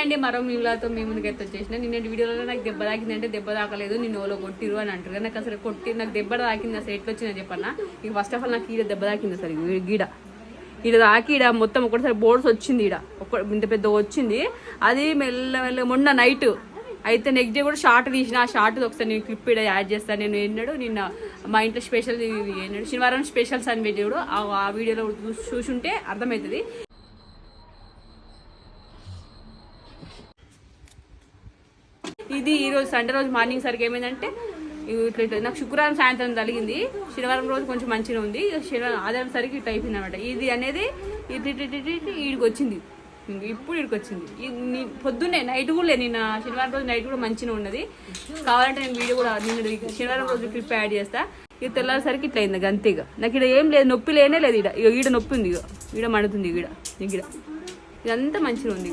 అండి మరో మీలాతో మీ ముందుకు అయితే వచ్చేసిన. నిన్నటి వీడియోలో నాకు దెబ్బ తాకిందంటే దెబ్బ తాకలేదు, నిన్ను ఓలో కొట్టిరు అని అంటారు. నాకు అసలు నాకు దెబ్బ తాకింది అసలు ఎట్లా వచ్చిందని చెప్పన్నా. ఇక ఫస్ట్ ఆఫ్ ఆల్ నాకు ఈడ దెబ్బ తాకింది అసలు గీడ ఈడ తాకి ఈడ మొత్తం ఒకటిసారి బోర్డ్స్ వచ్చింది. ఈడ ఇంత పెద్ద వచ్చింది. అది మెల్ల మొన్న నైట్ అయితే నెక్స్ట్ డే కూడా షార్ట్ తీసిన. ఆ షార్ట్ ఒకసారి నేను క్లిప్ ఈడ యాడ్ చేస్తాను. నేను ఎన్నాడు నిన్న మా ఇంట్లో స్పెషల్ ఎన్నాడు శనివారం స్పెషల్స్ అని వీడియో ఆ వీడియోలో చూసుంటే అర్థమవుతుంది. ఇది ఈరోజు సండే రోజు మార్నింగ్ సరికి ఏమైందంటే ఇట్లా నాకు శుక్రవారం సాయంత్రం జరిగింది. శనివారం రోజు కొంచెం మంచిగా ఉంది. శనివారం ఆదివారం సరికి ఇట్లా అయిపోయింది అనమాట. ఇది అనేది ఈడికి వచ్చింది. ఇప్పుడు ఇక్కడికి వచ్చింది. పొద్దున్నే నైట్ కూడా లేదు. నిన్న శనివారం రోజు నైట్ కూడా మంచిగా ఉన్నది. కావాలంటే నేను వీడియో కూడా నిన్న శనివారం రోజు క్లిప్ యాడ్ చేస్తా. ఇది తెల్లారేసరికి ఇట్లా అయింది అంతేగా. నాకు ఇక్కడ ఏం లేదు, నొప్పి లేనే లేదు. ఈడ నొప్పి ఉంది. ఈడ మండుతుంది. ఈడ ఇదంతా మంచిగా ఉంది.